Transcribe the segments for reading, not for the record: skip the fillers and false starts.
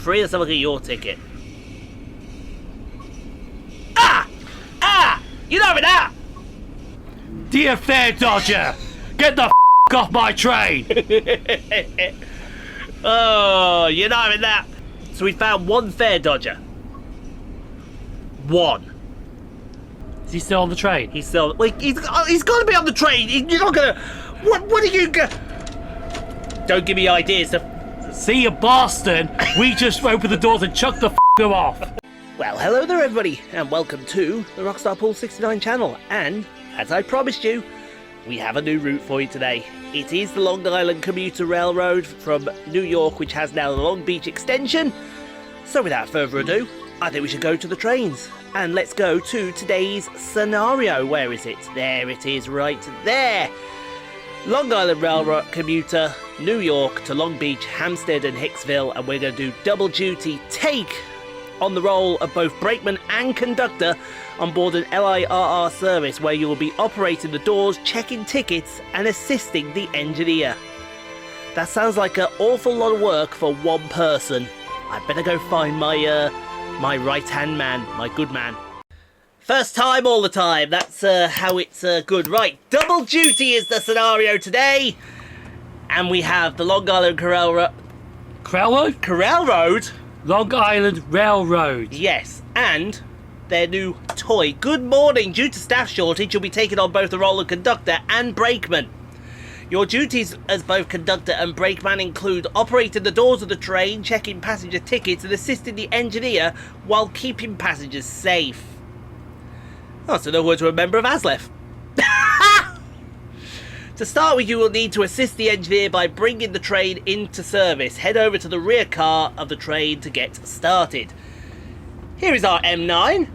Free, let's have a look at your ticket. Ah! Ah! You know me now! Dear fare dodger, get the off my train! Oh, you know me now. So we found one fare dodger. One. Is he still on the train? He's still. Wait, he's got to be on the train. You're not gonna. What are you gonna? Don't give me ideas. See you, Boston. We just opened the doors and chucked the him off. Well, hello there, everybody, and welcome to the Rockstar Pool 69 channel. And as I promised you, we have a new route for you today. It is the Long Island Commuter Railroad from New York, which has now the Long Beach extension. So without further ado, I think we should go to the trains. And let's go to today's scenario. Where is it? There it is, right there. Long Island Railroad Commuter, New York to Long Beach, Hampstead and Hicksville. And we're going to do double duty take on the role of both brakeman and conductor on board an LIRR service, where you will be operating the doors, checking tickets and assisting the engineer. That sounds like an awful lot of work for one person. I better go find my my right-hand man, my good man. First time, all the time. That's how it's good. Right, double duty is the scenario today. And we have the Long Island Railroad. Long Island Railroad. Yes, and their new toy. Good morning. Due to staff shortage, you'll be taking on both the role of conductor and brakeman. Your duties as both conductor and brakeman include operating the doors of the train, checking passenger tickets and assisting the engineer while keeping passengers safe. Oh, so no word to a member of ASLEF. To start with, you will need to assist the engineer by bringing the train into service. Head over to the rear car of the train to get started. Here is our M9.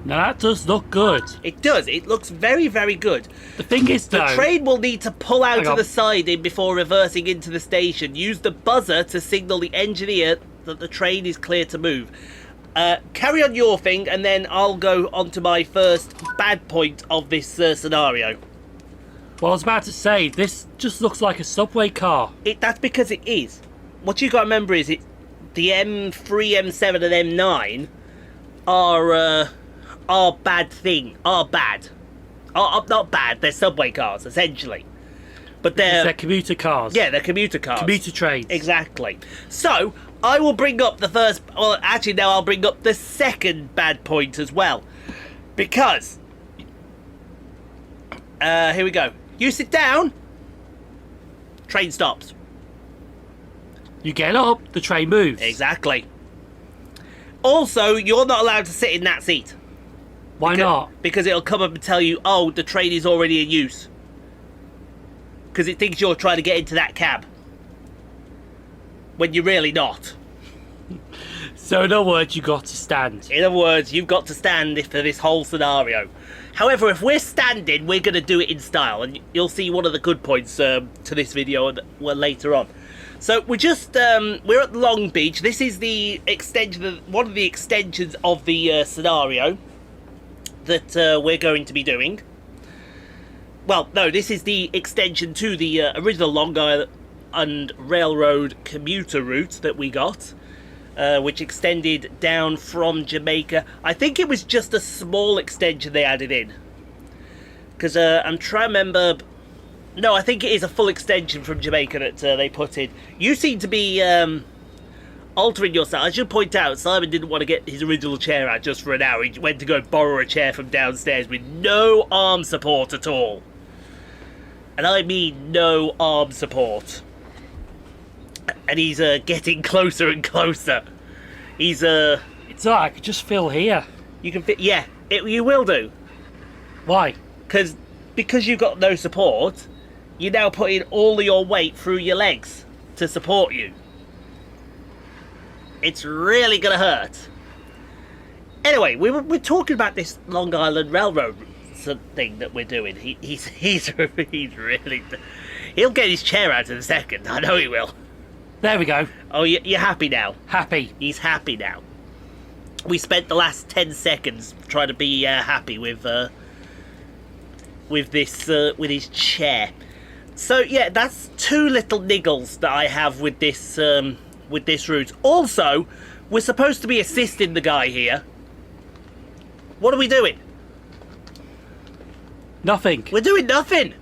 Now that does look good. It does. It looks very, very good. The thing is, though, the train will need to pull out to the siding before reversing into the station. Use the buzzer to signal the engineer that the train is clear to move. Carry on your thing, and then I'll go on to my first bad point of this scenario. Well, I was about to say, this just looks like a subway car. That's because it is. What you got to remember is the M3, M7 and M9 are bad. Not bad, they're subway cars, essentially. But they're commuter cars. Yeah, they're commuter cars. Commuter trains. Exactly. So, I will bring up the first... Well, actually, now I'll bring up the second bad point as well. Because... here we go. You sit down. Train stops. You get up, the train moves. Exactly. Also, you're not allowed to sit in that seat. Why not? Because it'll come up and tell you, oh, the train is already in use. Because it thinks you're trying to get into that cab. When you're really not. So in other words, you got to stand. In other words, you've got to stand for this whole scenario. However, if we're standing, we're going to do it in style. And you'll see one of the good points to this video later on. So we're just, we're at Long Beach. This is the extension, one of the extensions of the scenario that we're going to be doing. Well, no, this is the extension to the original Long Island Railroad commuter route that we got, which extended down from Jamaica. I think it was just a small extension they added in. Because I'm trying to remember... No, I think it is a full extension from Jamaica that they put in. You seem to be altering yourself. I should point out, Simon didn't want to get his original chair out just for an hour. He went to go borrow a chair from downstairs with no arm support at all. And I mean no arm support. And he's getting closer and closer. He's It's alright, I could just fill here. You can fit... Yeah, you will do. Why? Because you've got no support, you're now putting all of your weight through your legs to support you. It's really gonna hurt. Anyway, we're talking about this Long Island Railroad thing that we're doing. He's really... He'll get his chair out in a second. I know he will. There we go. Oh, you're happy now? Happy. He's happy now. We spent the last 10 seconds trying to be happy with his chair. So yeah, that's two little niggles that I have with this with this route. Also, we're supposed to be assisting the guy here. What are we doing? Nothing. We're doing nothing.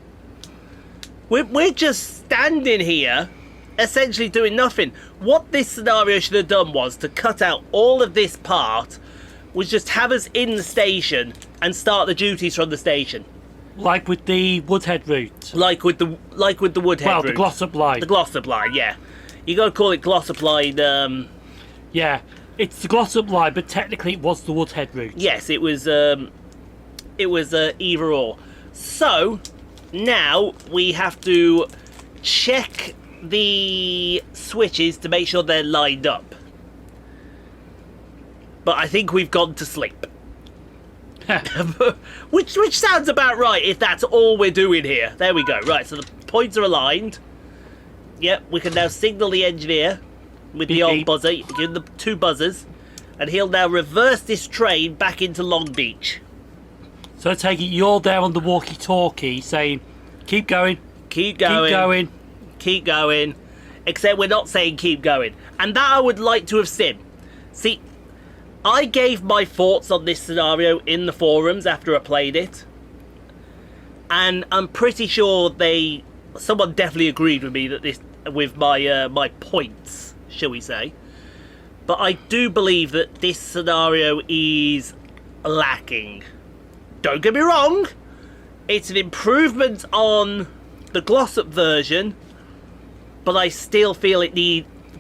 We're just standing here, essentially doing nothing. What this scenario should have done was to cut out all of this part, was just have us in the station and start the duties from the station. Like with the Woodhead route. Like with the Woodhead Well, route. the Glossop Line. The Glossop Line, yeah. You gotta call it Glossop Line. Yeah, it's the Glossop Line, but technically it was the Woodhead route. Yes, it was either or. So now we have to check the switches to make sure they're lined up. But I think we've gone to sleep. which sounds about right if that's all we're doing here. There we go. Right, so the points are aligned. Yep, we can now signal the engineer with the old buzzer. Give him the 2 buzzers. And he'll now reverse this train back into Long Beach. So I take it you're there on the walkie-talkie saying, keep going, Keep going. keep going. Keep going. Except we're not saying keep going. And that I would like to have seen. See, I gave my thoughts on this scenario in the forums after I played it. And I'm pretty sure someone definitely agreed with me that with my points, shall we say. But I do believe that this scenario is lacking. Don't get me wrong, it's an improvement on the Glossop version, but I still feel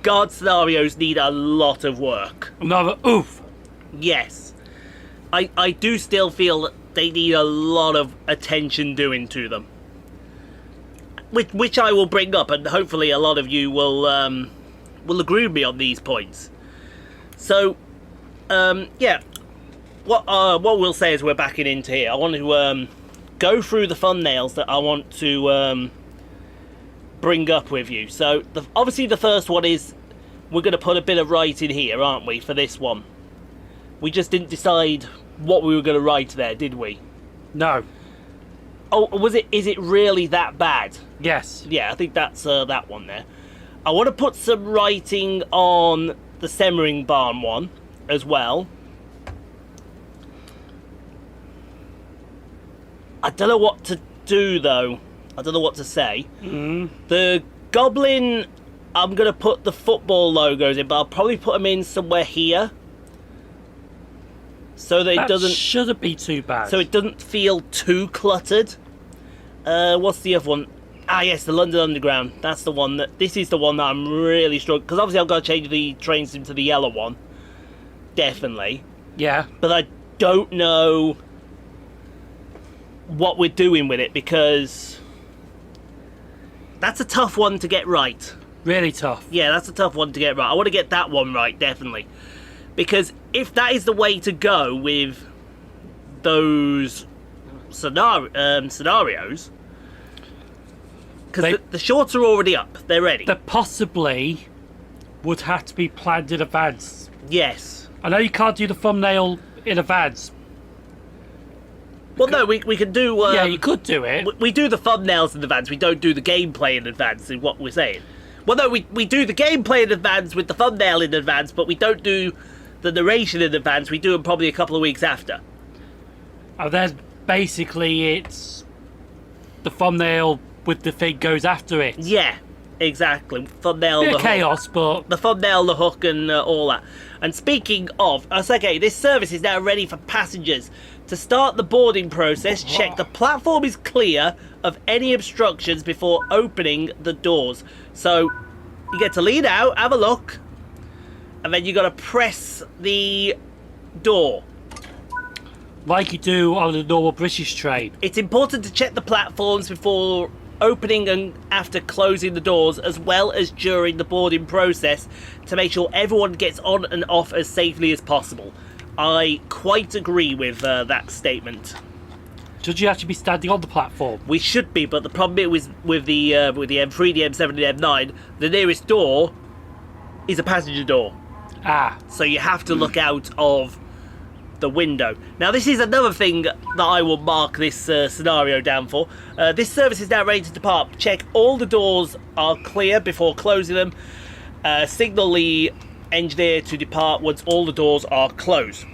guard scenarios need a lot of work. Another oof. Yes. I do still feel that they need a lot of attention doing to them. Which I will bring up, and hopefully a lot of you will agree with me on these points. So, yeah. What we'll say is we're backing into here. I want to go through the thumbnails that I want to bring up with you. So, obviously the first one is we're going to put a bit of writing here, aren't we, for this one? We just didn't decide what we were going to write there, did we? No. Oh, is it really that bad? Yes. Yeah, I think that's that one there. I want to put some writing on the Semmering Barn one as well. I don't know what to do though. I don't know what to say. The Goblin, I'm going to put the football logos in, but I'll probably put them in somewhere here. So that it doesn't... shouldn't be too bad. So it doesn't feel too cluttered. What's the other one? Ah, yes, the London Underground. That's the one this is the one that I'm really struggling... Because obviously I've got to change the train sim to the yellow one. Definitely. Yeah. But I don't know what we're doing with it, because that's a tough one to get right. Really tough. Yeah, that's a tough one to get right. I want to get that one right, definitely. Because if that is the way to go with those scenarios, because the shorts are already up, they're ready. They possibly would have to be planned in advance. Yes. I know you can't do the thumbnail in advance. Well, no, we can do... yeah, you could do it. We do the thumbnails in advance. We don't do the gameplay in advance, is what we're saying. Well, no, we do the gameplay in advance with the thumbnail in advance, but we don't do the narration in advance. We do them probably a couple of weeks after. And then basically it's the thumbnail with the thing goes after it. Yeah, exactly. Thumbnail, Bit the of chaos, but... The thumbnail, the hook, and all that. And speaking of... okay, this service is now ready for passengers. To start the boarding process, check the platform is clear of any obstructions before opening the doors. So, you get to lean out, have a look, and then you got to press the door. Like you do on a normal British train. It's important to check the platforms before opening and after closing the doors, as well as during the boarding process, to make sure everyone gets on and off as safely as possible. I quite agree with that statement. Should you actually be standing on the platform? We should be, but the problem is with the M3, the M7, and the M9, the nearest door is a passenger door. Ah. So you have to look out of the window. Now, this is another thing that I will mark this scenario down for. This service is now ready to depart. Check all the doors are clear before closing them. Signal the engineer to depart once all the doors are closed.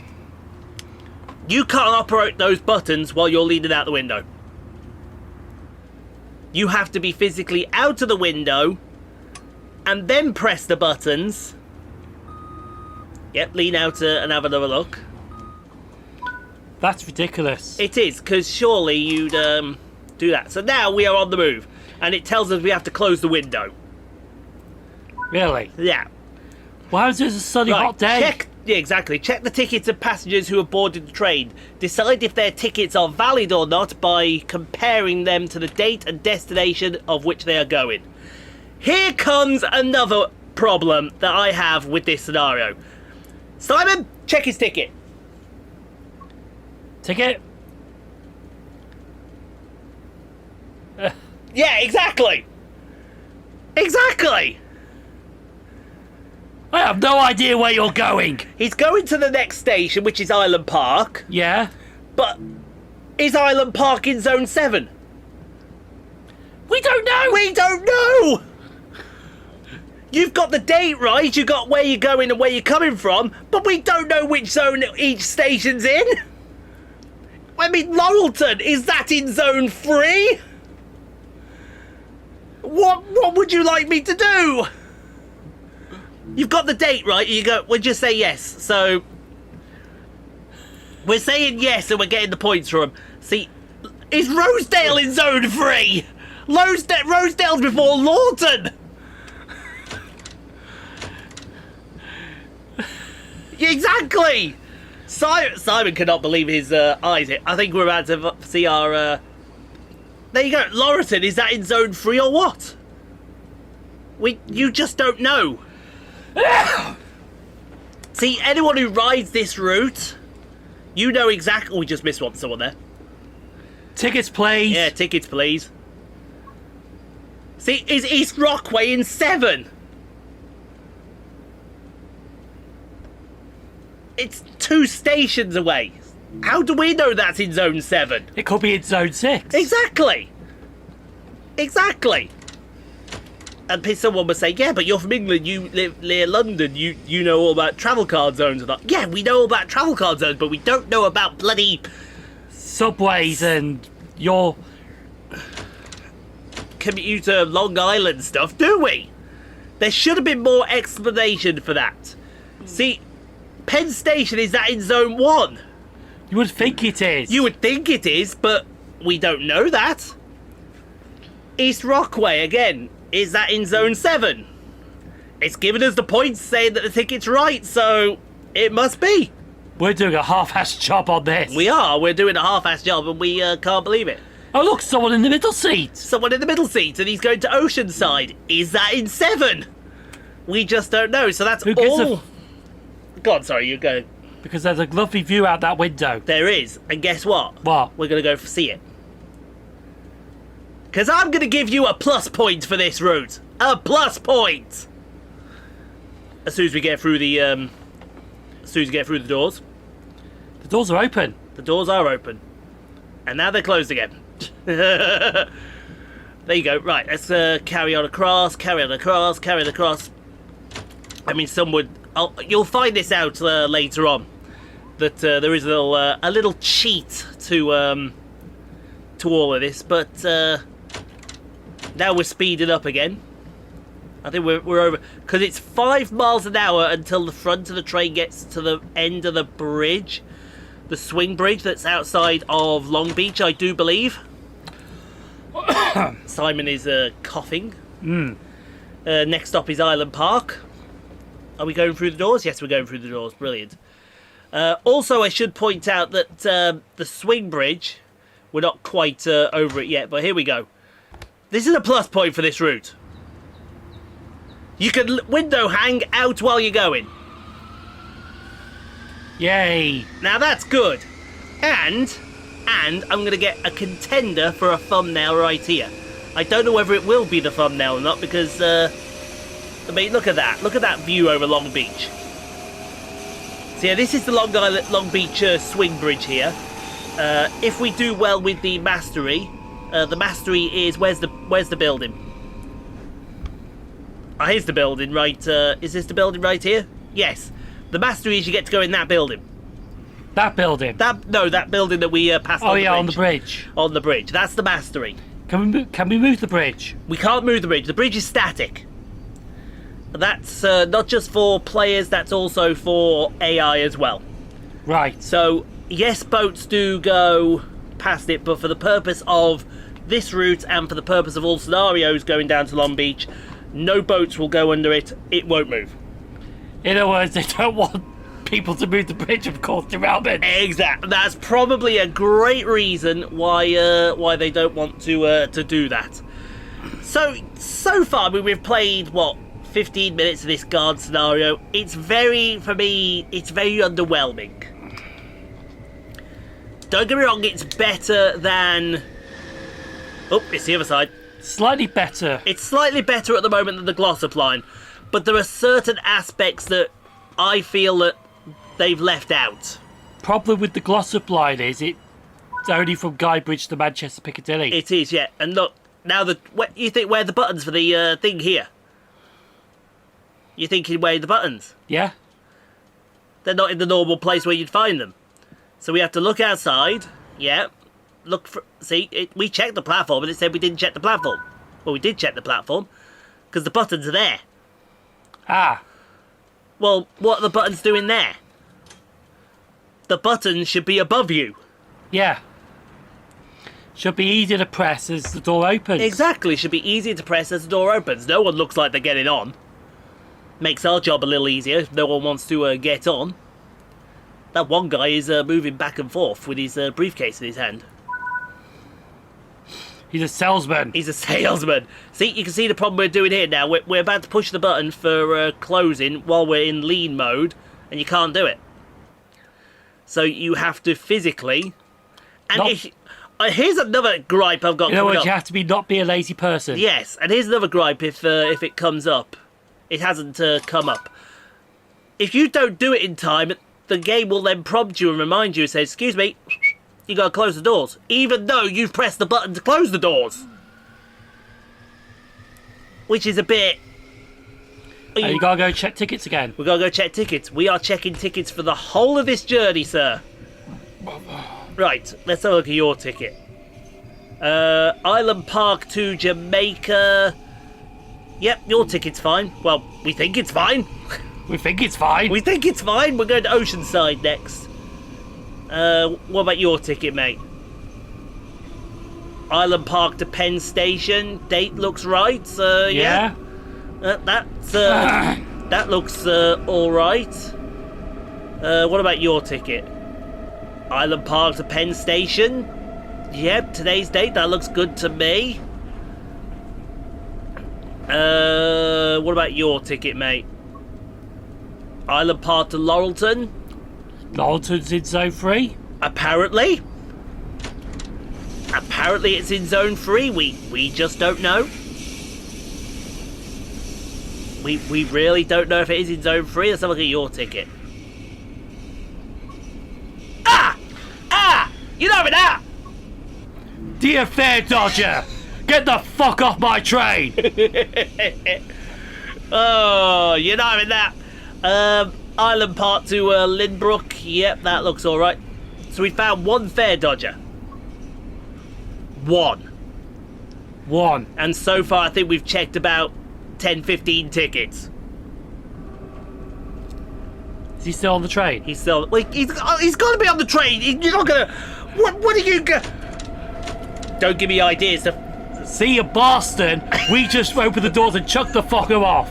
You can't operate those buttons while you're leaning out the window. You have to be physically out of the window and then press the buttons. Yep, lean out and have another look. That's ridiculous. It is, because surely you'd do that. So now we are on the move, and it tells us we have to close the window. Really? Yeah. Why was it a sunny hot day? Yeah, exactly. Check the tickets of passengers who have boarded the train. Decide if their tickets are valid or not by comparing them to the date and destination of which they are going. Here comes another problem that I have with this scenario. Simon, check his ticket. Ticket? Yeah, exactly. Exactly. I have no idea where you're going. He's going to the next station, which is Island Park. Yeah? But is Island Park in Zone 7? We don't know. We don't know. You've got the date right, you've got where you're going and where you're coming from, but we don't know which zone each station's in. I mean, Laurelton, is that in Zone 3? What would you like me to do? You've got the date right, we'll just say yes. So, we're saying yes and we're getting the points from him. See, is Rosedale in Zone 3? Rosedale's before Lawton. Exactly. Simon cannot believe his eyes. I think we're about to see our... There you go. Laurelton, is that in Zone 3 or what? You just don't know. See, anyone who rides this route, you know exactly... Oh, we just missed someone there. Tickets, please. Yeah, tickets, please. See, is East Rockway in 7? It's 2 stations away. How do we know that's in Zone 7? It could be in Zone 6. Exactly. Exactly. And someone would say, yeah, but you're from England, you live near London, you know all about travel card zones. Yeah, we know all about travel card zones, but we don't know about bloody... subways and your... Commuter Long Island stuff, do we? There should have been more explanation for that. See, Penn Station, is that in Zone 1? You would think it is. You would think it is, but we don't know that. East Rockway, again, is that in Zone 7? It's given us the points saying that the ticket's right, so it must be. We're doing a half-assed job on this. We're doing a half-assed job and we can't believe it. Oh look, someone in the middle seat. Someone in the middle seat and he's going to Oceanside. Is that in 7? We just don't know, so that's all... Go on, sorry, you go. Because there's a lovely view out that window. There is, and guess what? What? We're going to go see it. Because I'm going to give you a plus point for this route. A plus point! As soon as we get through the... as soon as we get through the doors. The doors are open. The doors are open. And now they're closed again. There you go. Right, let's carry on across, carry on across, carry on across. I mean, some would... you'll find this out later on. That there is a little cheat to all of this. But now we're speeding up again. I think we're over... Because it's 5 miles an hour until the front of the train gets to the end of the bridge. The swing bridge that's outside of Long Beach, I do believe. Simon is coughing. Next stop is Island Park. Are we going through the doors? Yes, we're going through the doors. Brilliant. Also, I should point out that the swing bridge, we're not quite over it yet, but here we go. This is a plus point for this route. You can window hang out while you're going. Yay. Now that's good. And I'm going to get a contender for a thumbnail right here. I don't know whether it will be the thumbnail or not because, I mean, look at that. Look at that view over Long Beach. So yeah, this is the Long Beach swing bridge here. If we do well with the mastery is, where's the building? here's the building, right? Is this the building right here? Yes. The mastery is you get to go in that building. That building? That building that we passed on the bridge. Oh, yeah, on the bridge. On the bridge. That's the mastery. Can we move the bridge? We can't move the bridge. The bridge is static. That's not just for players, that's also for AI as well. Right. So, yes, boats do go past it, but for the purpose of this route and for the purpose of all scenarios going down to Long Beach, no boats will go under it. It won't move. In other words, they don't want people to move the bridge, of course, derailment. Exactly. That's probably a great reason why they don't want to do that. So far, I mean, we've played, what, 15 minutes of this guard scenario. For me, it's very underwhelming. Don't get me wrong, it's better than... Oh, it's the other side. Slightly better. It's slightly better at the moment than the Glossop Line, but there are certain aspects that I feel that they've left out. Problem with the Glossop Line is it's only from Guybridge to Manchester Piccadilly. It is, yeah. And look, now you think where are the buttons for the thing here? You're thinking where are the buttons? Yeah? They're not in the normal place where you'd find them. So we have to look outside. Yeah. Look for... See, we checked the platform and it said we didn't check the platform. Well, we did check the platform because the buttons are there. Ah. Well, what are the buttons doing there? The buttons should be above you. Yeah. Should be easier to press as the door opens. Exactly. Should be easier to press as the door opens. No one looks like they're getting on. Makes our job a little easier if no one wants to get on. That one guy is moving back and forth with his briefcase in his hand. He's a salesman. He's a salesman. See, you can see the problem we're doing here now. We're about to push the button for closing while we're in lean mode, and you can't do it. So you have to physically... And here's another gripe I've got coming up. You have to not be a lazy person. Yes, and here's another gripe if it comes up. It hasn't come up. If you don't do it in time, the game will then prompt you and remind you and say, excuse me, you gotta close the doors. Even though you've pressed the button to close the doors. Which is a bit... You gotta go check tickets again. We gotta go check tickets. We are checking tickets for the whole of this journey, sir. Right, let's have a look at your ticket. Island Park to Jamaica. Yep, your ticket's fine. Well, we think it's fine. We think it's fine. We think it's fine. We're going to Oceanside next. What about your ticket, mate? Island Park to Penn Station. Date looks right. Yeah. That looks all right. What about your ticket? Island Park to Penn Station. Yep, today's date. That looks good to me. What about your ticket, mate? Island Park to Laurelton. Laurelton's in Zone 3? Apparently. Apparently it's in Zone 3. We just don't know. We really don't know if it is in Zone 3. Let's have a look at your ticket. You're not having that! Dear Fair Dodger, get the fuck off my train! Oh, you're not having that. Island Park to Lynbrook. Yep, that looks alright. So we found one Fair Dodger. One. And so far I think we've checked about 10-15 tickets. Is he still on the train? He's still... Well, he's got to be on the train. You're not going to... What are you going... Don't give me ideas. See you, Boston. We just opened the doors and chucked the fucker off.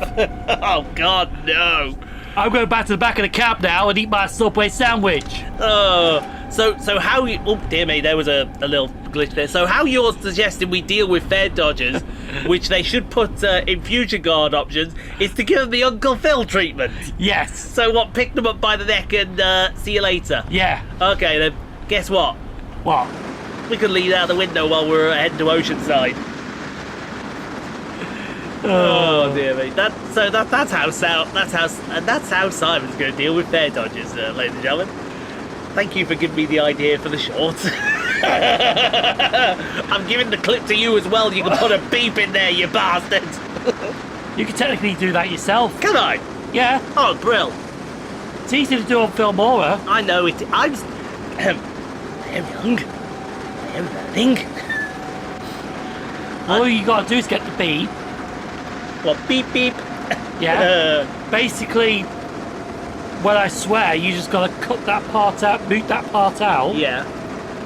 Oh, God, no. I'm going back to the back of the cab now and eat my Subway sandwich. So how you... Oh, dear me, there was a little glitch there. So how you're suggesting we deal with Fair Dodgers, which they should put in future guard options, is to give them the Uncle Phil treatment? Yes. So what, pick them up by the neck and see you later? Yeah. Okay, then, guess what? What? We could lean out the window while we're heading to Oceanside. Oh dear me. That's how Simon's going to deal with Fair Dodgers, ladies and gentlemen. Thank you for giving me the idea for the short. I'm giving the clip to you as well. You can put a beep in there, you bastard. You can technically do that yourself. Can I? Yeah, Oh, brill. it's easy to do on Filmora. I know it. I am young. I am learning. All you got to do is get the beep. Well, beep beep. Yeah. Basically, when I swear, you just got to cut that part out, mute that part out. Yeah.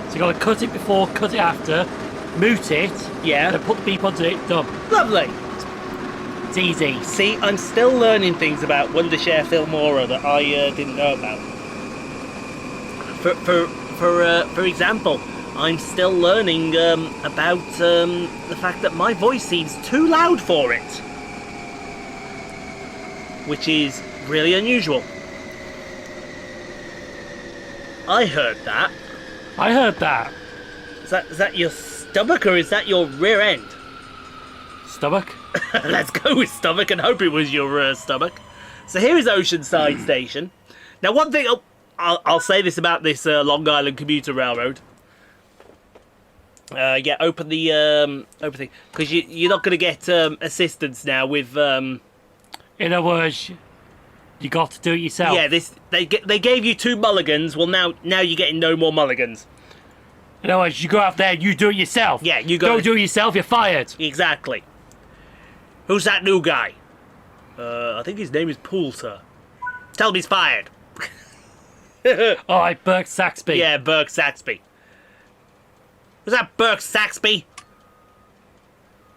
So you got to cut it before, cut it after, mute it, Yeah. then put the beep onto it, done. Lovely. It's easy. See, I'm still learning things about Wondershare Filmora that I didn't know about. For example, I'm still learning about the fact that my voice seems too loud for it, which is really unusual. I heard that. I heard that. Is that your stomach or is that your rear end? Stomach. Let's go with stomach and hope it was your stomach. So here is Oceanside Station. Now, one thing I'll say this about this Long Island Commuter Railroad. Yeah, open the open thing because you're not going to get assistance now with. In other words, you got to do it yourself. Yeah, they gave you 2 mulligans. Well, now you're getting no more mulligans. In other words, you go out there, and you do it yourself. Yeah, you go. Don't do it yourself. You're fired. Exactly. Who's that new guy? I think his name is Poole, sir. Tell him he's fired. All right, Burke Saxby. Yeah, Burke Saxby. Was that Burke Saxby?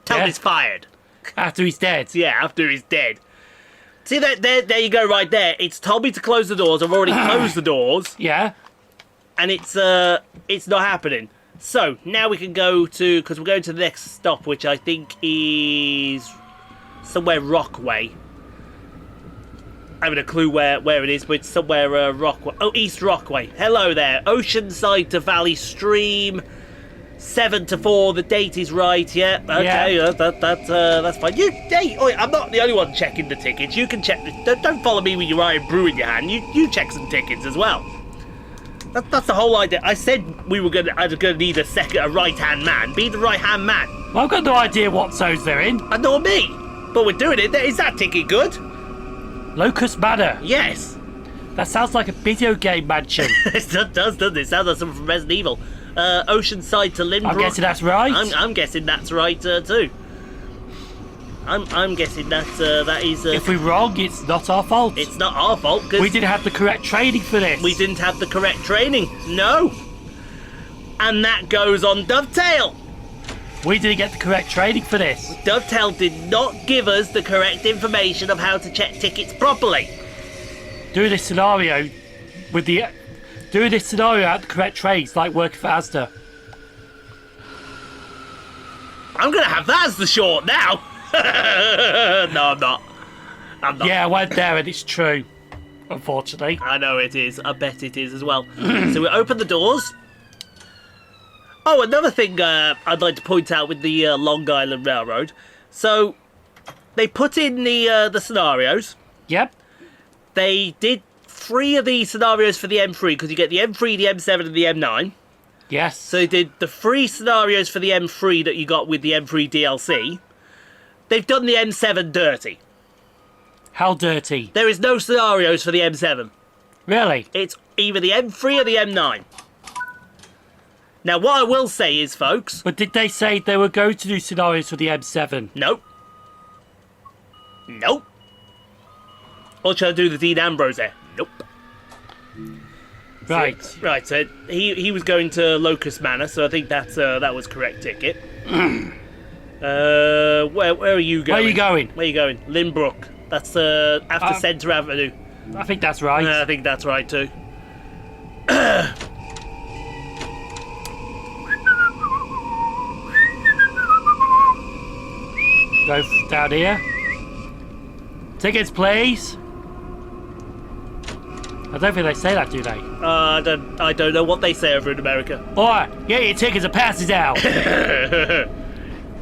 Tell him he's fired. After he's dead. Yeah, after he's dead. See, there you go right there. It's told me to close the doors. I've already closed the doors. Yeah. And it's not happening. So, now we can go to... Because we're going to the next stop, which I think is... somewhere Rockway. I haven't a clue where it is, but it's somewhere Rockway. Oh, East Rockway. Hello there. Oceanside to Valley Stream. 7 to 4. The date is right. Yeah. Okay. Yeah. That's fine. Hey, I'm not the only one checking the tickets. You can check. Don't follow me with your Iron Brew in your hand. You check some tickets as well. That's the whole idea. I said I was gonna need a right-hand man. Be the right-hand man. Well, I've got no idea what zones they're in. I know me. But we're doing it. Is that ticket good? Locust Manor. Yes. That sounds like a video game mansion. It does, doesn't it? Sounds like something from Resident Evil. Oceanside to Lynbrook. I'm guessing that's right. I'm guessing that's right too. I'm guessing that is. If we're wrong, it's not our fault. It's not our fault because We didn't have the correct training for this. we didn't have the correct training. No. And that goes on Dovetail. We didn't get the correct training for this. Dovetail did not give us the correct information of how to check tickets properly. Doing this scenario at the correct trades, like working for Asda. I'm gonna have that as the short now. No, I'm not. Yeah, I went there and it's true. Unfortunately. I know it is. I bet it is as well. So we open the doors. Oh, another thing I'd like to point out with the Long Island Railroad. So they put in the scenarios. Yep. They did 3 of these scenarios for the M3 because you get the M3, the M7, and the M9. Yes. So they did the 3 scenarios for the M3 that you got with the M3 DLC. They've done the M7 dirty. How dirty? There is no scenarios for the M7. Really? It's either the M3 or the M9. Now, what I will say is, folks... But did they say they were going to do scenarios for the M7? Nope. Nope. Or should I do the Dean Ambrose there? Nope. Right. So, right, so he was going to Locust Manor, so I think that was correct ticket. Where are you going? Where are you going? Where are you going? Lynbrook. That's after Centre Avenue. I think that's right. I think that's right too. Go down here. Tickets, please. I don't think they say that, do they? I don't know what they say over in America. Alright, get your tickets and pass it out.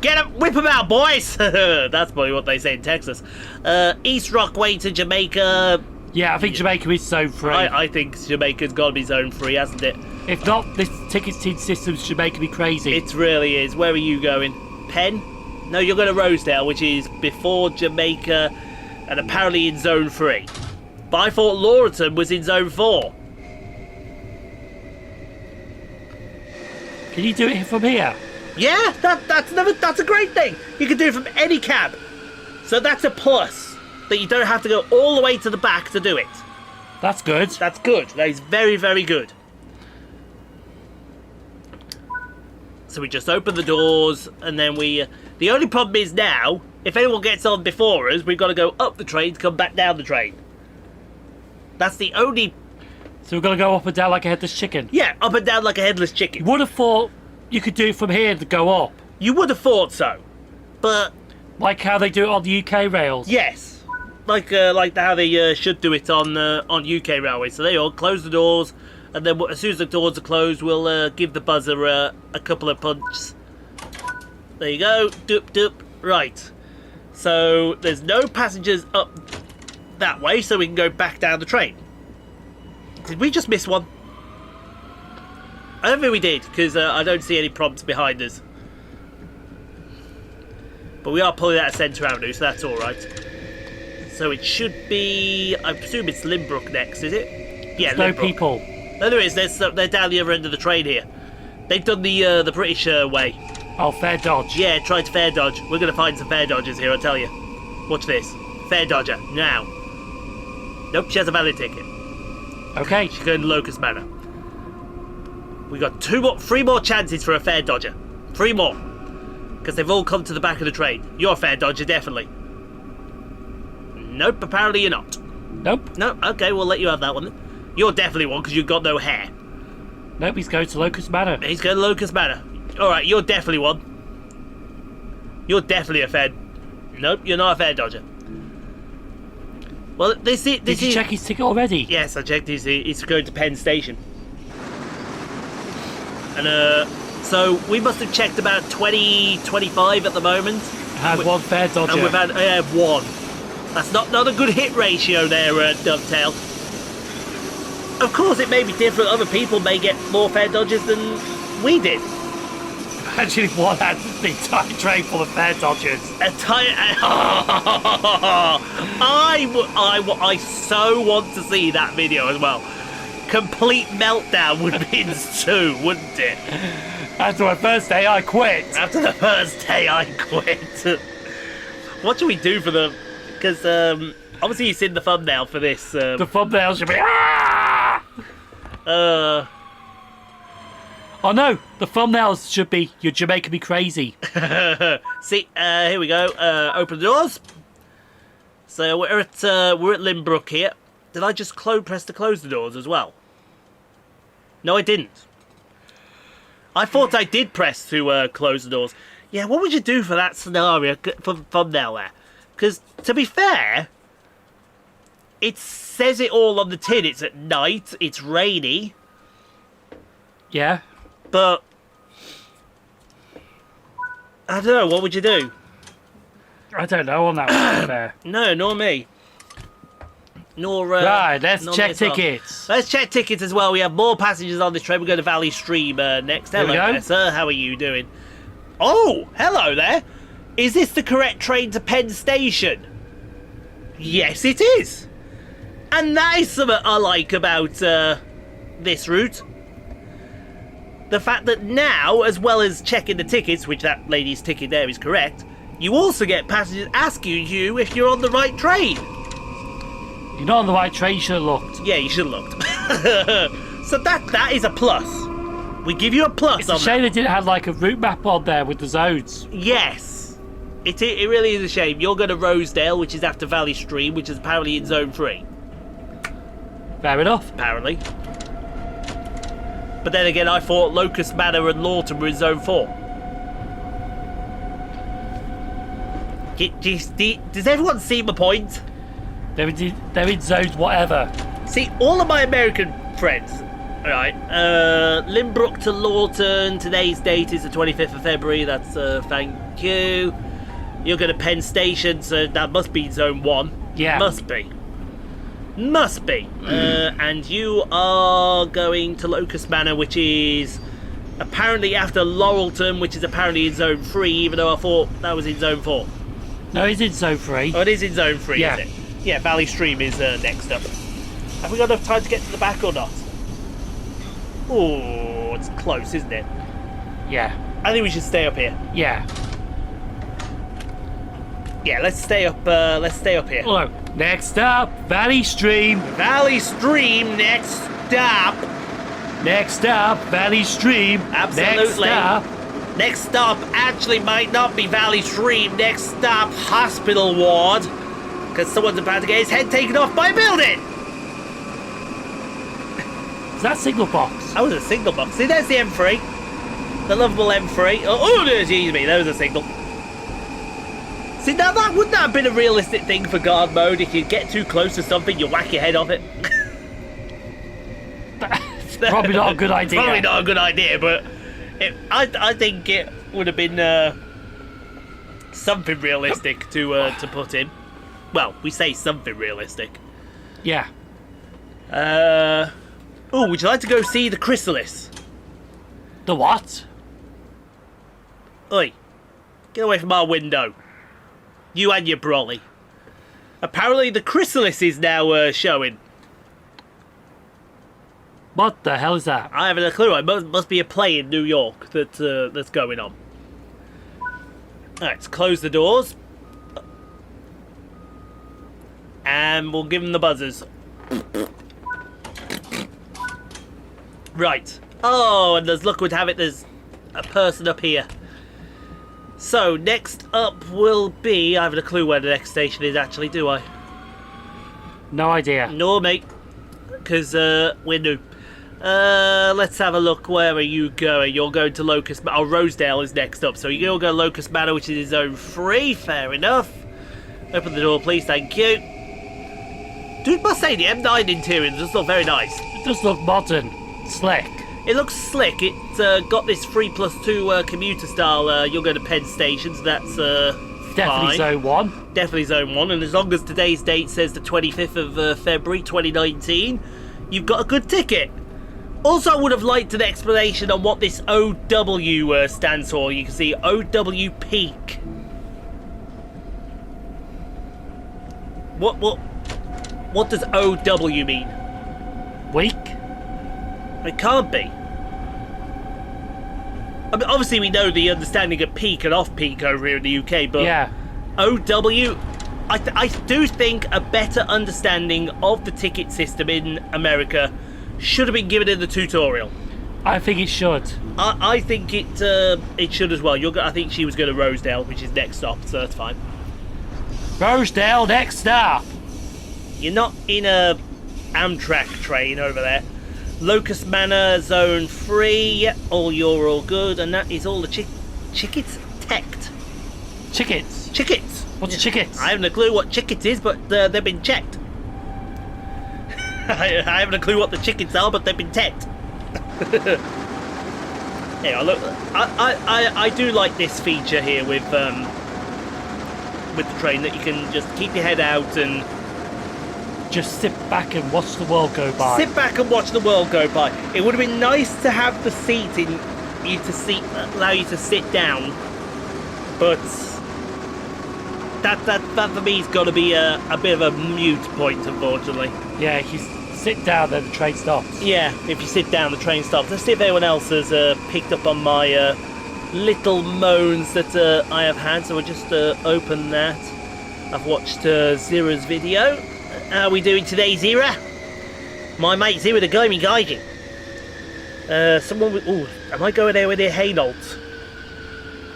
Get them, whip them out, boys! That's probably what they say in Texas. East Rockway to Jamaica. Yeah, I think Jamaica is zone free. I think Jamaica's got to be zone free, hasn't it? If not, this ticketing system should make me crazy. It really is. Where are you going? Penn? No, you're going to Rosedale, which is before Jamaica and apparently in Zone 3. But I thought Laurelton was in Zone 4. Can you do it from here? Yeah, that's a great thing. You can do it from any cab. So that's a plus, that you don't have to go all the way to the back to do it. That's good. That's good. That is very, very good. So we just open the doors, and then we... the only problem is now, if anyone gets on before us, we've got to go up the train to come back down the train. That's the only... So we're going to go up and down like a headless chicken? Yeah, up and down like a headless chicken. You would have thought you could do it from here to go up. You would have thought so. But... like how they do it on the UK rails? yes. Like how they should do it on UK railways. So they all close the doors, and then as soon as the doors are closed, we'll give the buzzer a couple of punches. There you go. Doop doop. Right. So there's no passengers up that way, so we can go back down the train. Did we just miss one? I don't think we did, because I don't see any prompts behind us. But we are pulling out of Centre Avenue, so that's alright. So it should be... I presume it's Limbrook next, is it? Yeah, no Limbrook. people. No, there is. They're down the other end of the train here. They've done the British way. Oh, fair dodge. Yeah, tried to fair dodge. We're going to find some fair dodgers here, I'll tell you. Watch this. Fair dodger. Now. Nope, she has a valid ticket. Okay. She's going to Locust Manor. We got three more chances for a fair dodger. 3 more. Because they've all come to the back of the train. You're a fair dodger, definitely. Nope, apparently you're not. Nope. No, okay, we'll let you have that one. You're definitely one because you've got no hair. Nope, he's going to Locust Manor. He's going to Locust Manor. Alright, you're definitely one. You're definitely a fair... nope, you're not a fair dodger. Well, this is... Did you check his ticket already? Yes, I checked his. He's going to Penn Station. And, so we must have checked about 20, 25 at the moment. Has one fair dodger. And we've had one. That's not a good hit ratio there, Dovetail. Of course, it may be different. Other people may get more fair dodges than we did. Imagine if one had the entire train full of fair dodgers. I so want to see that video as well. Complete meltdown would be ensued, wouldn't it? After my first day, I quit. After the first day, I quit. What should we do for them? Because obviously you've seen the thumbnail for this. The thumbnail should be... ah! Oh no, the thumbnails should be "You're Jamaican me crazy." See, here we go. Open the doors. So we're at Limbrook here. Did I just press to close the doors as well? No, I didn't. I thought I did press to close the doors. Yeah, what would you do for that scenario for the thumbnail there? Because to be fair, it says it all on the tin. It's at night. It's rainy. Yeah. But I don't know, what would you do? I don't know on that one there. No, nor me. Nor right, let's nor check tickets. Let's check tickets as well. We have more passengers on this train. We're going to Valley Stream next. Here Hello there, sir. How are you doing? Oh, hello there. Is this the correct train to Penn Station? Yes, it is. And that is something I like about this route. The fact that now, as well as checking the tickets, which that lady's ticket there is correct, you also get passengers asking you if you're on the right train. You're not on the right train, you should have looked. Yeah, you should have looked. So that is a plus. We give you a plus It's on a shame that. they didn't have like a route map on there with the zones. Yes. It really is a shame. You're going to Rosedale, which is after Valley Stream, which is apparently in Zone 3. Fair enough. Apparently. But then again, I thought Locust Manor and Lawton were in Zone 4. Does everyone see my point? They're in zones whatever. See, all of my American friends, right, Limbrook to Lawton, today's date is the 25th of February, that's, thank you. You're going to Penn Station, so that must be Zone 1. Yeah. Must be. Must be. And you are going to Locust Manor, which is Apparently after Laurelton, which is apparently in Zone 3, even though I thought that was in Zone 4. No, it's in Zone 3. Oh, it is in Zone 3, Yeah. is it? Yeah, Valley Stream is next up. Have we got enough time to get to the back or not? Oh, it's close, isn't it? Yeah. I think we should stay up here. Yeah. Yeah, let's stay up here. Hello. Next up, Valley Stream. Valley Stream, next stop. Next up, Valley Stream. Absolutely. Next stop actually might not be Valley Stream. Next stop, Hospital Ward. Because someone's about to get his head taken off by a building. Is that signal box? That was a signal box. See, there's the M3. The lovable M3. Oh, there's me. There was a signal. See, now that wouldn't that have been a realistic thing for guard mode? If you get too close to something, you whack your head off it. That's probably not a good idea. Probably not a good idea, but I think it would have been something realistic to put in. Well, we say something realistic. Yeah. Oh, would you like to go see the chrysalis? The what? Oi, get away from our window. You and your brolly. Apparently the chrysalis is now showing. What the hell is that? I haven't a clue. It must be a play in New York that's going on. Alright, let's close the doors. And we'll give them the buzzers. Right. Oh, and as luck would have it, there's a person up here. So, next up will be... I haven't a clue where the next station is actually, do I? No idea. No, mate. Because we're new. Let's have a look. Where are you going? You're going to Locust... Oh, Rosedale is next up. So you'll go to Locust Manor, which is in Zone 3. Fair enough. Open the door, please. Thank you. Dude, must say, the M9 interior does look very nice. It does look modern. Slick. It looks slick. It's got this 3+2 commuter style. You'll go to Penn Station, so that's Definitely fine. Zone 1. Definitely Zone 1. And as long as today's date says the 25th of February 2019, you've got a good ticket. Also, I would have liked an explanation on what this OW stands for. You can see OW Peak. What does OW mean? Weak? It can't be. I mean, obviously we know the understanding of peak and off-peak over here in the UK, but Yeah. OW, I do think a better understanding of the ticket system in America should have been given in the tutorial. I think it should. I think it should as well. I think she was going to Rosedale, which is next stop, so that's fine. Rosedale, next stop. You're not in a Amtrak train over there. Locust Manor, Zone 3. Yep, you're all good, and that is all the chickets teched. Chickets. Chickets. What's chickets? I haven't a clue what chickets is, but they've been checked. I haven't a clue what the chickens are, but they've been teched. Yeah, look, I do like this feature here with the train, that you can just keep your head out and just sit back and watch the world go by. Sit back and watch the world go by. It would have been nice to have the seating allow you to sit down, but that for me has got to be a bit of a mute point, unfortunately. Yeah, if you sit down, then the train stops. Yeah, if you sit down, the train stops. Let's see if anyone else has picked up on my little moans that I have had. So we'll just open that. I've watched Zira's video. How are we doing today, Zira? My mate Zira, the guy me guiding. Am I going there with a Hainault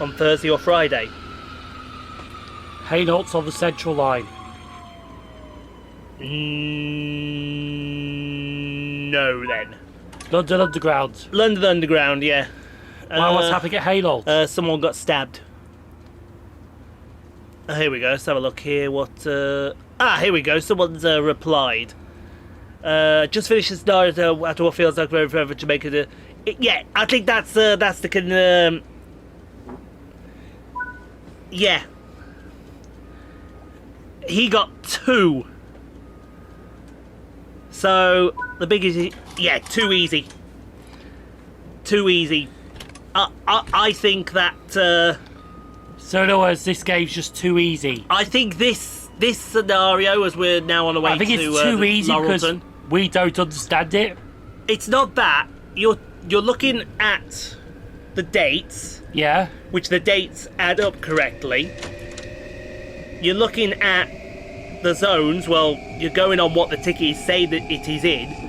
on Thursday or Friday? Hainault's on the Central Line. No, then. London Underground. London Underground, yeah. Why, what's happening at Hainault? Someone got stabbed. Here we go. Let's have a look here. What? Here we go. Someone's replied. Just finished this night after what feels like forever to make it. Yeah, I think that's the yeah. He got 2. So the biggest, yeah, too easy. Too easy. I think that So in other words, this game's just too easy. I think this scenario, as we're now on the way I think to it's too easy because Laurelton, we don't understand it. it's not that. You're looking at the dates, Yeah. which the dates add up correctly. You're looking at the zones. Well, you're going on what the ticket say that it is in.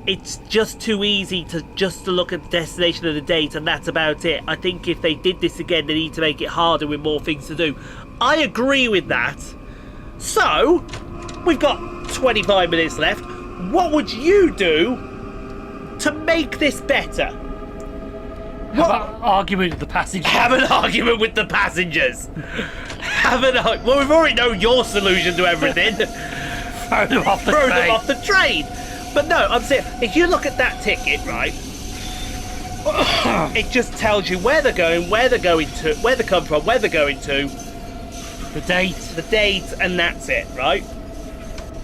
It's just too easy to look at the destination of the date, and that's about it. I think if they did this again, they need to make it harder with more things to do. I agree with that. So, we've got 25 minutes left. What would you do to make this better? How about arguing with the passengers? Have an argument with the passengers. Well, we've already know your solution to everything. Throw them off the Throw train. them off the train. But no, I'm saying, if you look at that ticket, right, it just tells you where they're going, where they're going to, where they come from, where they're going to, The date. and that's it, right?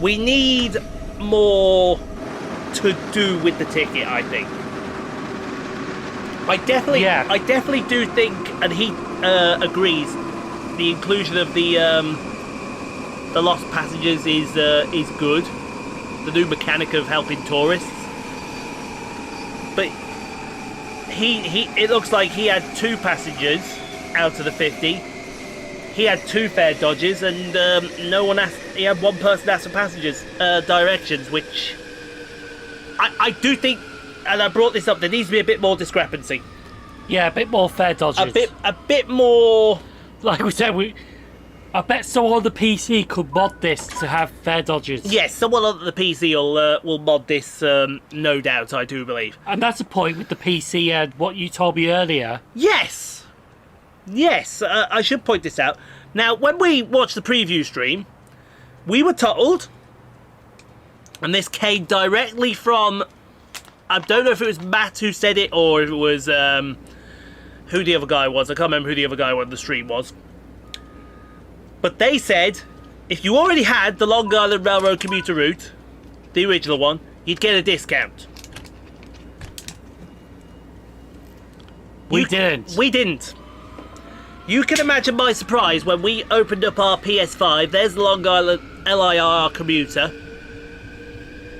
We need more to do with the ticket, I think. I definitely do think, and he agrees, the inclusion of the lost passengers is good. The new mechanic of helping tourists. But it looks like he had 2 passengers out of the 50. He had 2 fare dodges, and no one asked. He had 1 person ask for passengers directions, which I do think, and I brought this up, there needs to be a bit more discrepancy. Yeah, a bit more fair dodges. A bit more. Like we said, I bet someone on the PC could mod this to have fair dodges. Yes, someone on the PC will mod this, no doubt, I do believe. And that's a point with the PC and what you told me earlier. Yes! Yes, I should point this out. Now, when we watched the preview stream, we were told, and this came directly from, I don't know if it was Matt who said it, or if it was, who the other guy was. I can't remember who the other guy on the stream was. But they said, if you already had the Long Island Railroad commuter route, the original one, you'd get a discount. We didn't. We didn't. You can imagine my surprise when we opened up our PS5, there's the Long Island LIRR commuter.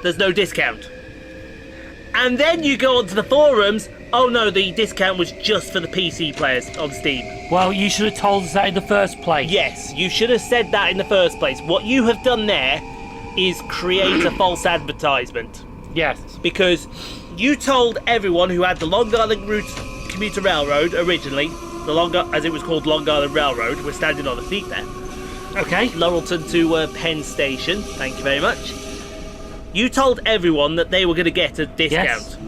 There's no discount. And then you go onto the forums, oh no, the discount was just for the PC players on Steam. Well, you should have told us that in the first place. Yes, you should have said that in the first place. What you have done there is create a false advertisement. Yes. Because you told everyone who had the Long Island Route Commuter Railroad originally, as it was called, Long Island Railroad, we're standing on the seat there. Okay. Laurelton to Penn Station, thank you very much. You told everyone that they were going to get a discount.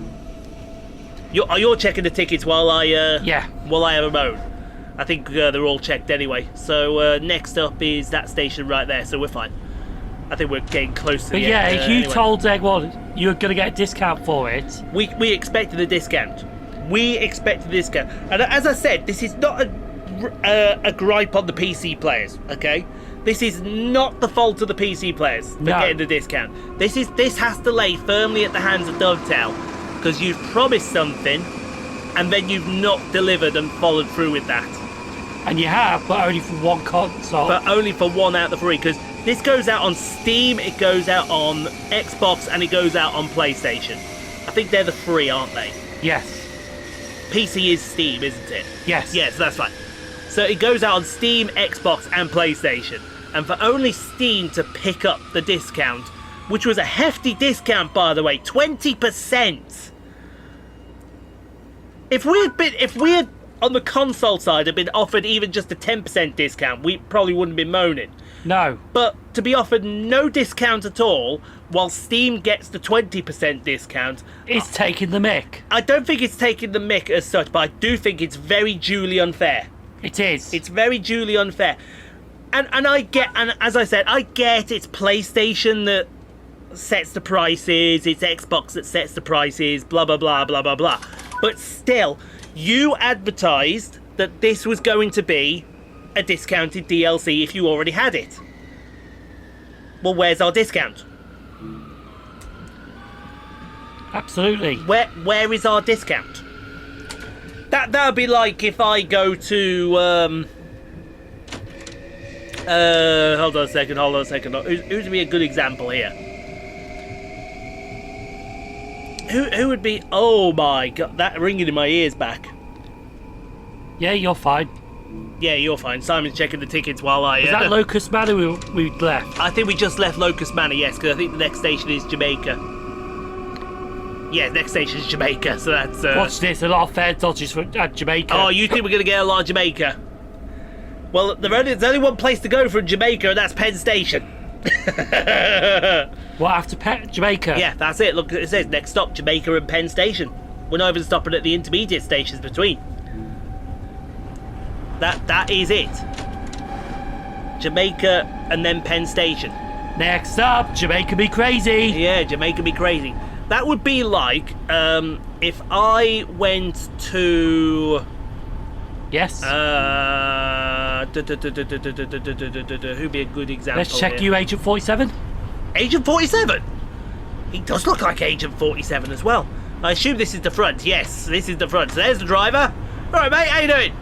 Yes. You're checking the tickets while I Yeah. while I have a moan. I think they're all checked anyway. So next up is that station right there, so we're fine. I think we're getting close to But the yeah, end, if you anyway. told everyone you were going to get a discount for it. We expected a discount. We expected a discount. And as I said, this is not a gripe on the PC players, okay? This is not the fault of the PC players for getting the discount. This has to lay firmly at the hands of Dovetail, because you've promised something and then you've not delivered and followed through with that. And you have, but only for one console. But only for one out of the 3, because this goes out on Steam, it goes out on Xbox, and it goes out on PlayStation. I think they're the 3, aren't they? Yes. PC is Steam, isn't it? Yes. Yes, that's right. So it goes out on Steam, Xbox, and PlayStation. And for only Steam to pick up the discount, which was a hefty discount, by the way, 20%. If we had on the console side had been offered even just a 10% discount, we probably wouldn't have been moaning. No. But to be offered no discount at all, while Steam gets the 20% discount, It's taking the mick. I don't think it's taking the mick as such, but I do think it's very duly unfair. It is. It's very duly unfair. And I get, and as I said, I get it's PlayStation that sets the prices, it's Xbox that sets the prices, blah, blah, blah, blah, blah, blah. But still, you advertised that this was going to be a discounted DLC if you already had it. Well, where's our discount? Absolutely. Where is our discount? That would be like if I go to hold on a second. Who would be a good example here? Who would be? Oh my god, that ringing in my ears back. Yeah, you're fine. Yeah, you're fine. Simon's checking the tickets while I. Is that Locust Manor we left? I think we just left Locust Manor, yes, because I think the next station is Jamaica. Yeah, next station is Jamaica, so that's. Watch this, a lot of fare dodges at Jamaica. Oh, you think we're going to get a lot of Jamaica? Well, there's only one place to go from Jamaica, and that's Penn Station. What, after Jamaica? Yeah, that's it. Look, it says next stop, Jamaica and Penn Station. We're not even stopping at the intermediate stations between. That is it. Jamaica and then Penn Station. Next up, Jamaica be crazy. Yeah, Jamaica be crazy. That would be like if I went to. Yes. Who'd be a good example? Let's check here? you, Agent 47. Agent 47? He does look like Agent 47 as well. I assume this is the front. Yes, this is the front. So there's the driver. All right, mate. How you doing?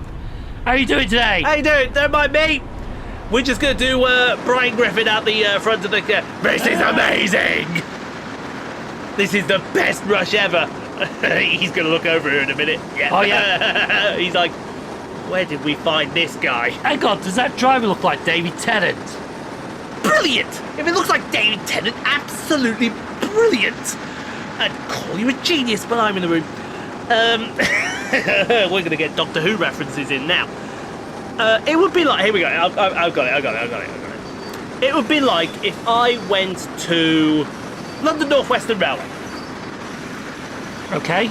How are you doing today? How you doing? Don't mind me. We're just going to do Brian Griffin out the front of the car. This is amazing. This is the best rush ever. He's going to look over here in a minute. Yeah. Oh, yeah. He's like, where did we find this guy? Hang on, does that driver look like David Tennant? Brilliant! If it looks like David Tennant, absolutely brilliant. I'd call you a genius, but I'm in the room. We're going to get Doctor Who references in now. It would be like, here we go, I've got it. It would be like if I went to London North Western Railway. Okay.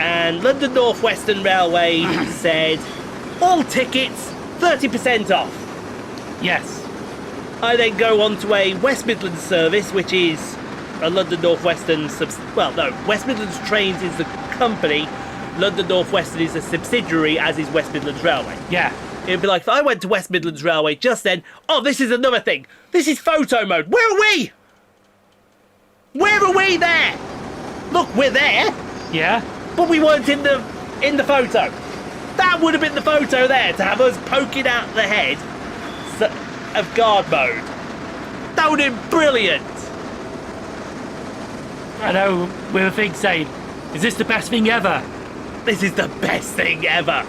And London North Western Railway said, all tickets 30% off. Yes. I then go on to a West Midlands service, which is a London North Western West Midlands Trains is the company, London North Western is a subsidiary, as is West Midlands Railway. Yeah. It'd be like if I went to West Midlands Railway just then, oh, this is another thing. This is photo mode. Where are we? Where are we there? Look, we're there, Yeah. but we weren't in the photo. That would have been the photo there, to have us poking out the head of guard mode. That would have been brilliant. I know, we were saying, is this the best thing ever? This is the best thing ever.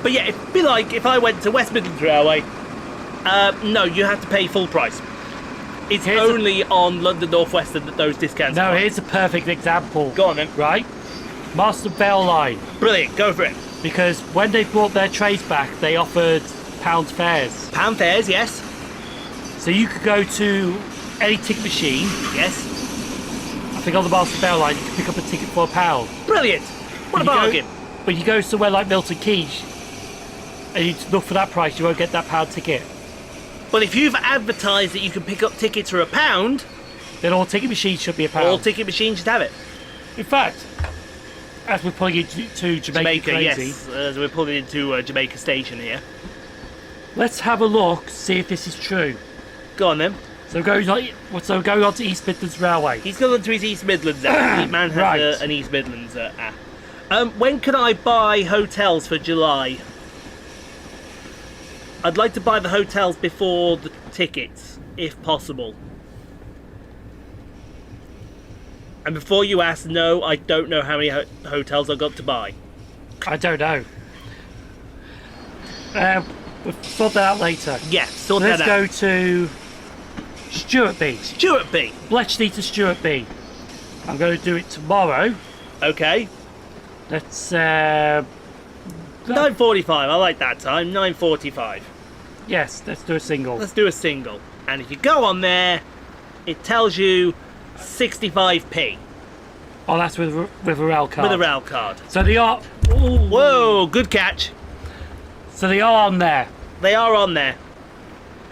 But yeah, it'd be like if I went to West Midlands Railway. No, you have to pay full price. It's only on London North Western that those discounts No, apply. here's a perfect example. Go on then. Right? Master Bell Line. Brilliant, go for it. Because when they brought their trays back, they offered pound fares. Pound fares, yes. So you could go to any ticket machine. Yes. I think on the Master Bell Line, you can pick up a ticket for £1. Brilliant. What a bargain. But you go somewhere like Milton Keynes, and you look for that price, you won't get that £1 ticket. But if you've advertised that you can pick up tickets for £1, Then all ticket machines should be £1. all ticket machines should have it. In fact, as we're pulling into Jamaica Crazy, yes. As we're pulling into Jamaica Station here. let's have a look, see if this is true. Go on then. So going on to East Midlands Railway. He's gone onto his East Midlands app. The man has Right. an East Midlands app. When can I buy hotels for July? I'd like to buy the hotels before the tickets, if possible. And before you ask, no, I don't know how many hotels I've got to buy. I don't know. We'll sort that out later. Yeah, sort Let's that out. go to Stuartby. Stuartby. Bletchley to Stuartby. I'm going to do it tomorrow. Okay. Let's 9:45. I like that time. 9:45. yes, let's do a single. Let's do a single. And if you go on there, it tells you 65p Oh, that's with a rail card. with a rail card. So they are. Ooh. Whoa, good catch. So they are on there. They are on there.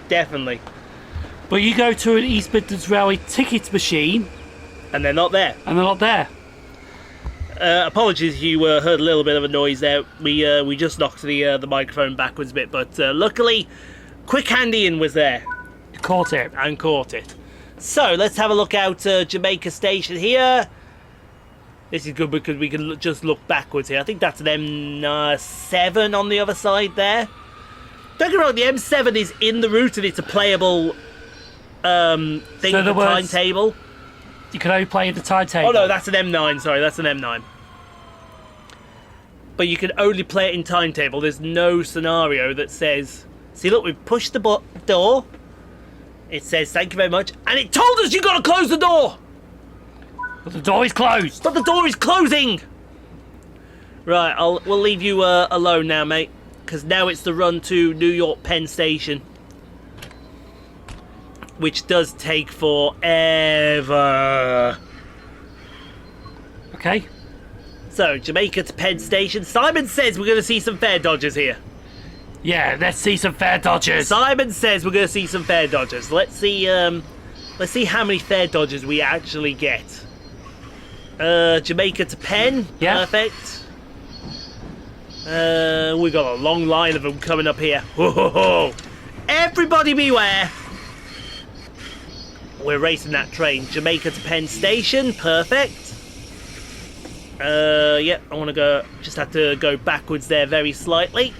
Definitely. But you go to an East Midlands Railway tickets machine, And they're not there. and they're not there. Apologies if you heard a little bit of a noise there. We just knocked the microphone backwards a bit, but luckily, Quick Hand Ian was there You caught it. and caught it. So let's have a look out Jamaica Station here. This is good because we can just look backwards here. I think that's an M7 on the other side there. Don't get me wrong, the M7 is in the route and it's a playable thing for the timetable. You can only play in the timetable. Oh no, that's an M9, sorry, that's an M9. But you can only play it in timetable. There's no scenario that says... See, look, we've pushed the door. It says, thank you very much. And it told us you got to close the door! But the door is closed. But the door is closing! Right, we'll leave you alone now, mate. Because now it's the run to New York Penn Station. Which does take forever. Okay. So, Jamaica to Penn Station. Simon says we're going to see some fare dodgers here. Yeah, let's see some fare dodgers. Simon says we're going to see some fare dodgers. Let's see how many fare dodgers we actually get. Jamaica to Penn. Yeah. Perfect. We've got a long line of them coming up here. Whoa. Everybody beware. We're racing that train. Jamaica to Penn Station. Perfect. Yeah, I want to go. Just have to go backwards there very slightly.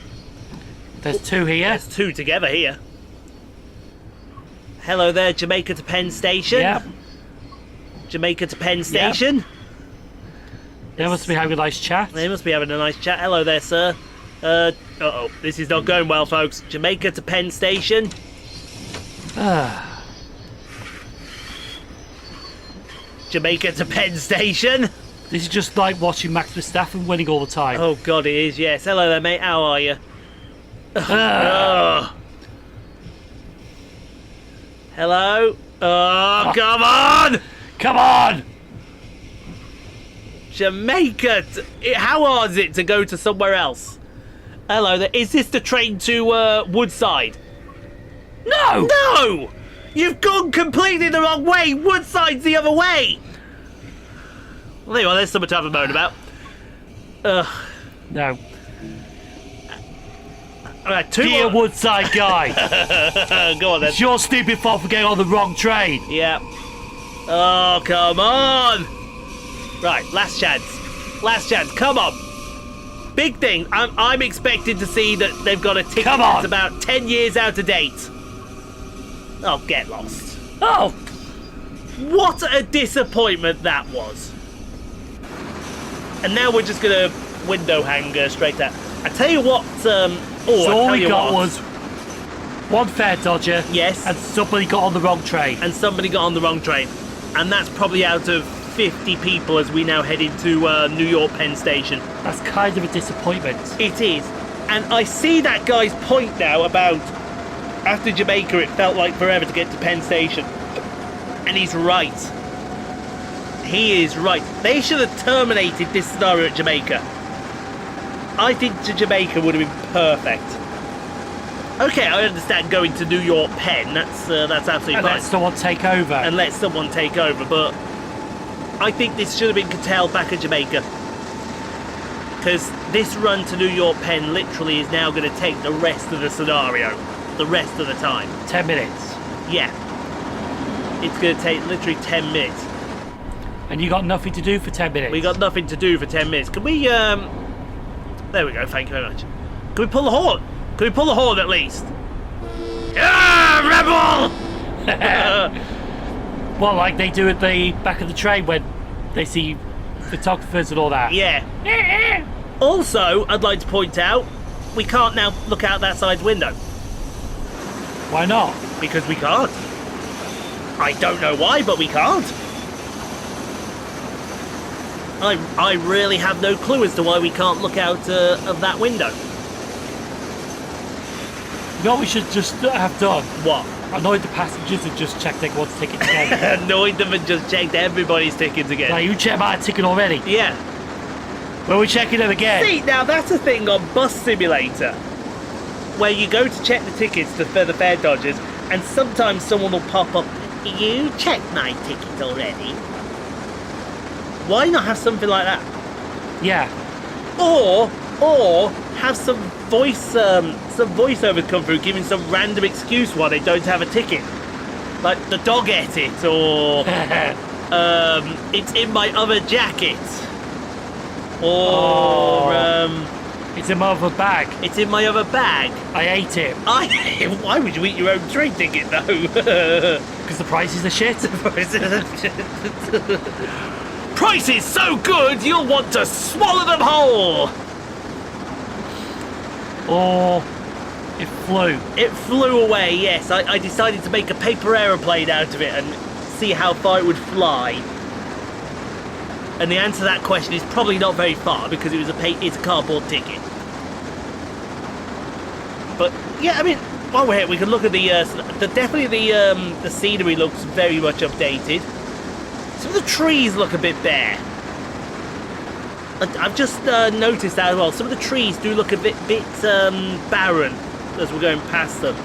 There's two here. There's two together here. Hello there, Jamaica to Penn Station. Yep. Jamaica to Penn Station. Yep. They must be having a nice chat. They must be having a nice chat. Hello there, sir. Uh-oh, this is not going well, folks. Jamaica to Penn Station. Jamaica to Penn Station. This is just like watching Max Verstappen winning all the time. Oh, God, it is, yes. Hello there, mate. How are you? Hello? Oh, come on! Come on! Jamaica. How hard is it to go to somewhere else? Hello there. Is this the train to Woodside? No! No! You've gone completely the wrong way. Woodside's the other way. Well, there you are. There's something to have a moan about. No. All right, Dear Woodside guy. Go on then. It's your stupid fault for getting on the wrong train. Yeah. Oh, come on. Right, last chance. Last chance. Come on. Big thing. I'm expecting to see that they've got a ticket that's about 10 years out of date. Oh, get lost. Oh. What a disappointment that was. And now we're just going to window hang straight out. I tell you what... so all we got was one fare dodger. Yes. And somebody got on the wrong train. And somebody got on the wrong train. And that's probably out of 50 people as we now head into New York Penn Station. That's kind of a disappointment. It is. And I see that guy's point now about after Jamaica it felt like forever to get to Penn Station. And he's right. He is right. They should have terminated this scenario at Jamaica. I think to Jamaica would have been perfect. Okay, I understand going to New York Penn. That's absolutely fine. And let someone take over. And let someone take over, but I think this should have been curtailed back at Jamaica. Because this run to New York Penn literally is now going to take the rest of the scenario. The rest of the time. 10 minutes. Yeah. It's going to take literally 10 minutes. And you got nothing to do for 10 minutes. We got nothing to do for 10 minutes. Can we, there we go, thank you very much. Can we pull the horn? Can we pull the horn at least? Ah, rebel! Well, like they do at the back of the train when they see photographers and all that. Yeah. Also, I'd like to point out, we can't now look out that side window. Why not? Because we can't. I don't know why, but we can't. I really have no clue as to why we can't look out of that window. You know what we should just have done? What? Annoyed the passengers and just checked everyone's ticket again. Annoyed them and just checked everybody's tickets again. Now, you checked my ticket already? Yeah. Well, we're checking them again. See, now that's a thing on Bus Simulator, where you go to check the tickets for the fare dodgers, and sometimes someone will pop up, you checked my ticket already? Why not have something like that? Yeah. Or have some voiceover come through giving some random excuse why they don't have a ticket. Like, the dog ate it, or it's in my other jacket. Or it's in my other bag. it's in my other bag. I ate it Why would you eat your own train ticket though? because the prices are shit. Price is so good you'll want to swallow them whole. Or it flew. It flew away. Yes, I decided to make a paper aeroplane out of it and see how far it would fly. And the answer to that question is probably not very far because it's a cardboard ticket. But yeah, I mean, while we're here, we can look at the scenery looks very much updated. Some of the trees look a bit bare. I've just noticed that as well. Some of the trees do look a bit barren as we're going past them.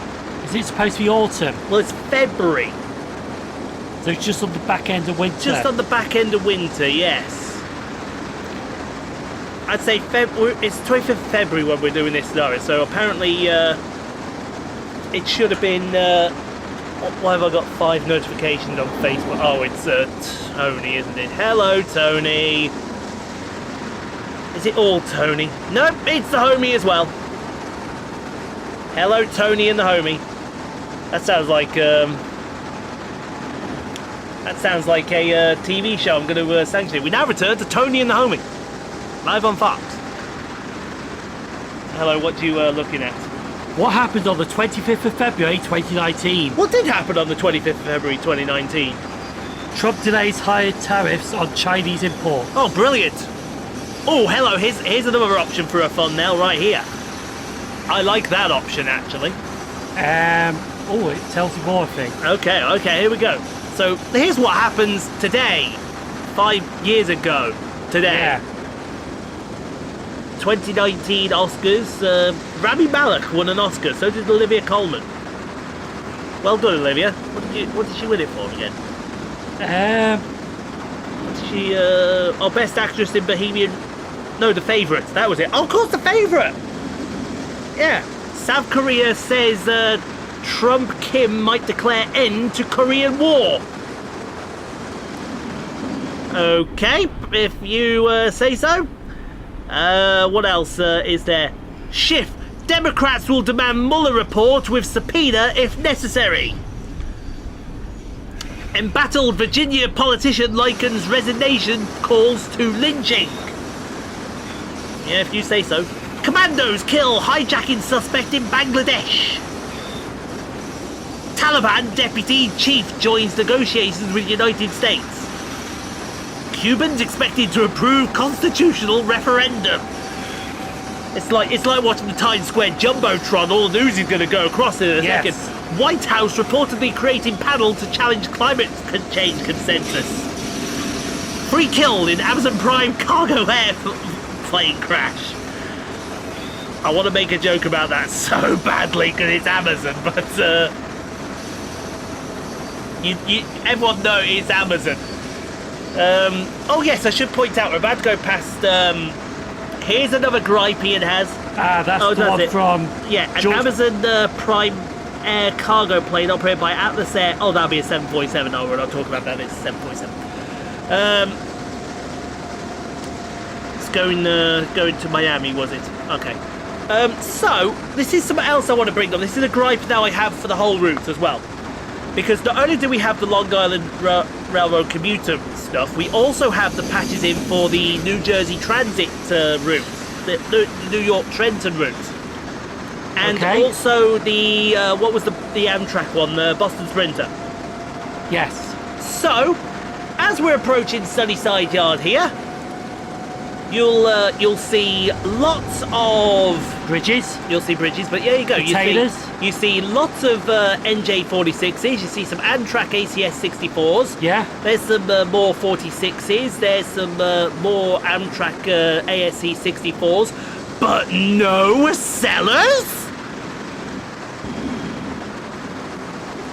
Is it supposed to be autumn? Well, it's February. So it's just on the back end of winter. Just on the back end of winter, yes. I'd say it's 25th of February when we're doing this scenario, so apparently it should have been... why have I got 5 notifications on Facebook? Oh, it's Tony, isn't it? Hello, Tony. Is it all Tony? Nope, it's the homie as well. Hello, Tony and the homie. That sounds like... That sounds like a TV show I'm going to sanction it. We now return to Tony and the Homie, live on Fox. Hello, what are you looking at? What happened on the 25th of February 2019? What did happen on the 25th of February 2019? Trump delays higher tariffs on Chinese import. Oh, brilliant. Oh, hello, here's another option for a thumbnail right here. I like that option, actually. Oh, it tells you more, I think. Okay, here we go. So here's what happens today, 5 years ago today. Yeah. 2019 Oscars. Rami Malek won an Oscar. So did Olivia Colman. Well done, Olivia. What did she win it for again? She Best Actress in Bohemian. No, The Favourite. That was it. Oh, of course, The Favourite. Yeah. South Korea says Trump Kim might declare end to Korean War. Okay, if you say so. What else is there? Schiff. Democrats will demand Mueller report with subpoena if necessary. Embattled Virginia politician likens resignation calls to lynching. Yeah, if you say so. Commandos kill hijacking suspect in Bangladesh. Taliban deputy chief joins negotiations with United States. Cubans expected to approve constitutional referendum. It's like watching the Times Square Jumbotron. All the news is going to go across in a second. White House reportedly creating panel to challenge climate change consensus. 3 killed in Amazon Prime cargo airplane crash. I want to make a joke about that so badly because it's Amazon, but everyone knows it's Amazon. Oh yes, I should point out we're about to go past. Here's another gripe Ian has. That's the one from an Amazon Prime Air cargo plane operated by Atlas Air. Oh, that'll be a 747. No, we're not talking about that. It's a 747. It's going to Miami, was it? Okay. So this is something else I want to bring up. This is a gripe now I have for the whole route as well, because not only do we have the Long Island Railroad commuter stuff, we also have the patches in for the New Jersey Transit route, the New York Trenton route, and also the what was the Amtrak one, the Boston Sprinter. Yes. So, as we're approaching Sunnyside Yard here, you'll see lots of bridges. You'll see bridges, but there you go. You see lots of NJ46s. You see some Amtrak ACS 64s. Yeah. There's some more 46s. There's some more Amtrak ASC 64s, but no Accellers.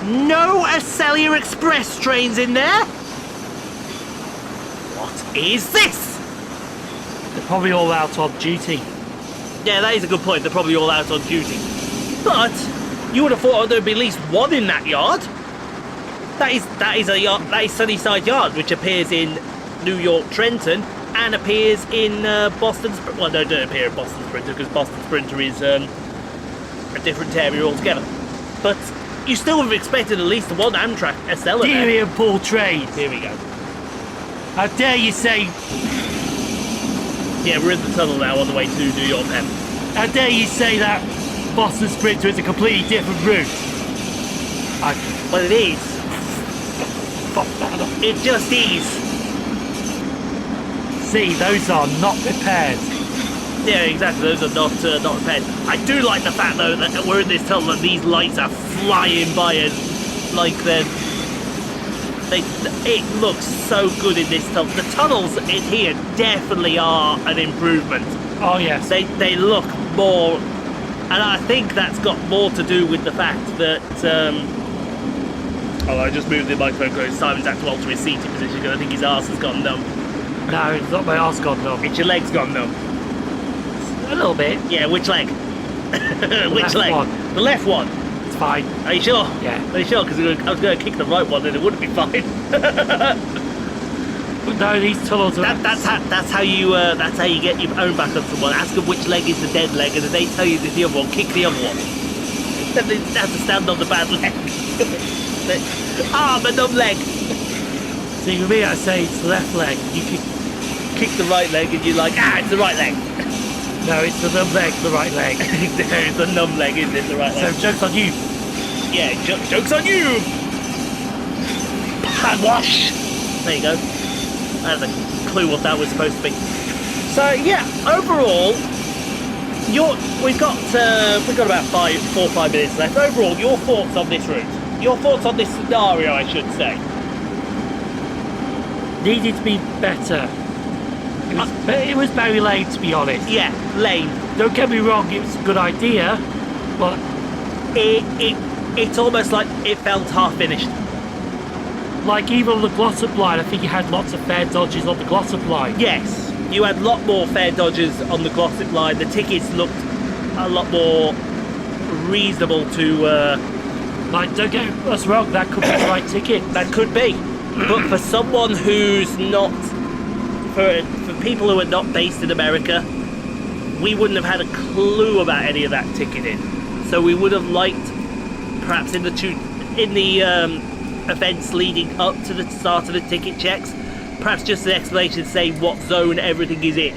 No Accelia Express trains in there. What is this? They're probably all out on duty. Yeah, that is a good point. They're probably all out on duty. But you would have thought there'd be at least one in that yard. That is a yard. That is Sunnyside Yard, which appears in New York Trenton. and appears in Boston. Well, no, don't appear in Boston Sprinter because Boston Sprinter is a different area altogether. But you still would have expected at least one Amtrak SL in there. Deary and Paul Trade. Here we go. How dare you say... Yeah, we're in the tunnel now on the way to New York Penn. How dare you say that Boston Sprinter is a completely different route? Well, it is. Fuck that up. It just is. See, those are not prepared. Yeah, exactly. Those are not repaired. I do like the fact though that we're in this tunnel and these lights are flying by us like it looks so good in this tunnel. The tunnels in here definitely are an improvement. Oh yes. They look more, and I think that's got more to do with the fact that. Oh, I just moved the microphone close. Simon's had to alter his seating position because I think his arse has gone numb. No, it's not my arse gone numb. It's your legs gone numb. A little bit. Yeah, which leg? Which leg? One. The left one. It's fine. Are you sure? Yeah. Are you sure? Because I was going to kick the right one and it wouldn't be fine. But no, these tunnels are... That's how you get your own back on someone. Ask them which leg is the dead leg, and if they tell you the other one, kick the other one. Then they have to stand on the bad leg. My numb leg. See, with me, I say it's the left leg. You kick the right leg, and you're like, it's the right leg. No, it's the numb leg, the right leg. It's the numb leg, isn't it? The right leg. So joke's on you. Yeah, joke's on you. Hand wash. There you go. I have a clue what that was supposed to be. So yeah, overall, we've got about 4 or 5 minutes left. Overall, your thoughts on this route? Your thoughts on this scenario, I should say. Needed to be better. It was very lame, to be honest. Yeah, lame. Don't get me wrong, it was a good idea, but it's almost like it felt half finished. Like even on the Glossop Line, I think you had lots of fair dodges on the Glossop Line. Yes, you had a lot more fair dodges on the Glossop Line. The tickets looked a lot more reasonable to... Like, don't get us wrong, that could be the right ticket. That could be. But for someone who's not... For people who are not based in America, we wouldn't have had a clue about any of that ticketing. So we would have liked, perhaps in the events leading up to the start of the ticket checks, perhaps just an explanation saying what zone everything is in.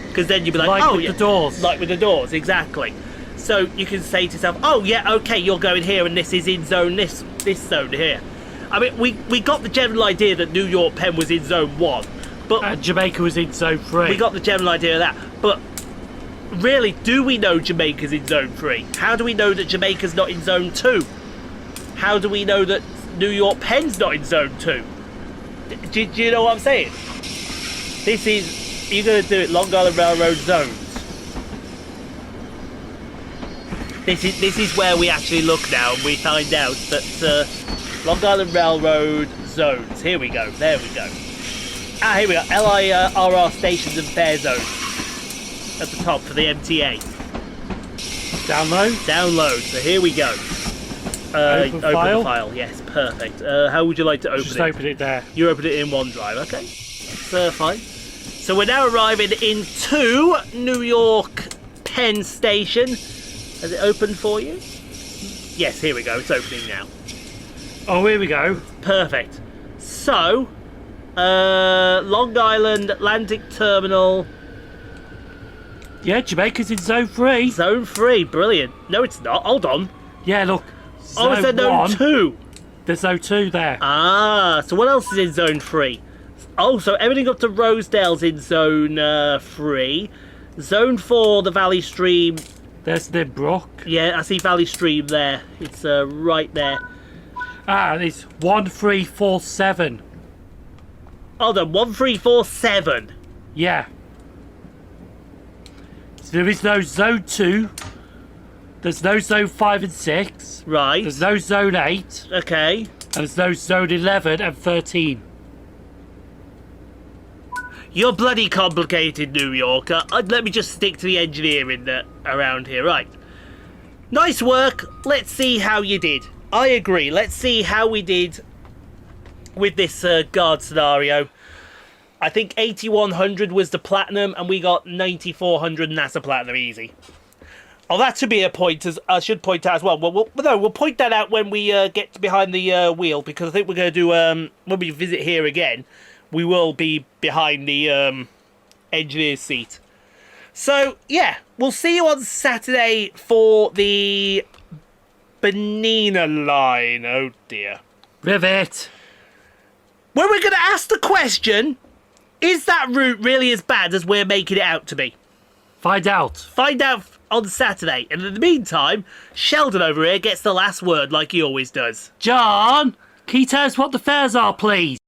Because then you'd be like, with the doors. Like with the doors, exactly. So you can say to yourself, oh yeah, okay, you're going here and this is in zone this zone here. I mean, we got the general idea that New York Penn was in zone 1. But Jamaica was in zone 3. We got the general idea of that. But really, do we know Jamaica's in zone 3? How do we know that Jamaica's not in zone 2? How do we know that New York Penn's not in zone 2? Do you know what I'm saying? You're going to do it Long Island Railroad zones. This is where we actually look now and we find out that Long Island Railroad zones. Here we go. There we go. Here we go. LIRR stations and fare zones at the top for the MTA. Download? Download. So here we go. Open file? The file. Yes, perfect. How would you like to open it? Just open it there. You open it in OneDrive. Okay, that's fine. So we're now arriving into New York Penn Station. Has it opened for you? Yes, here we go. It's opening now. Oh, here we go. Perfect. So, Long Island Atlantic Terminal. Yeah, Jamaica's in zone 3. Zone 3, brilliant. No, it's not. Hold on. Yeah, look. Oh, is there zone 2? There's zone 2 there. Ah, so what else is in zone 3? Oh, so everything up to Rosedale's in zone 3. Zone 4, the Valley Stream. There's the Brook. Yeah, I see Valley Stream there. It's right there. Ah, it's 1347. Hold on, 1347. Yeah. So there is no zone 2. There's no zone 5 and 6. Right. There's no zone 8. Okay. And there's no zone 11 and 13. You're bloody complicated, New Yorker. Let me just stick to the engineering around here. Right. Nice work. Let's see how you did. I agree. Let's see how we did with this guard scenario. I think 8100 was the platinum, and we got 9400 NASA platinum easy. Oh, that should be a point. As I should point out as well. We'll point that out when we get behind the wheel, because I think we're going to do when we visit here again, we will be behind the engineer's seat. So yeah, we'll see you on Saturday for the Banana line. Oh dear. Rivet. When we're going to ask the question, is that route really as bad as we're making it out to be? Find out. Find out on Saturday. And in the meantime, Sheldon over here gets the last word like he always does. John, can you tell us what the fares are, please?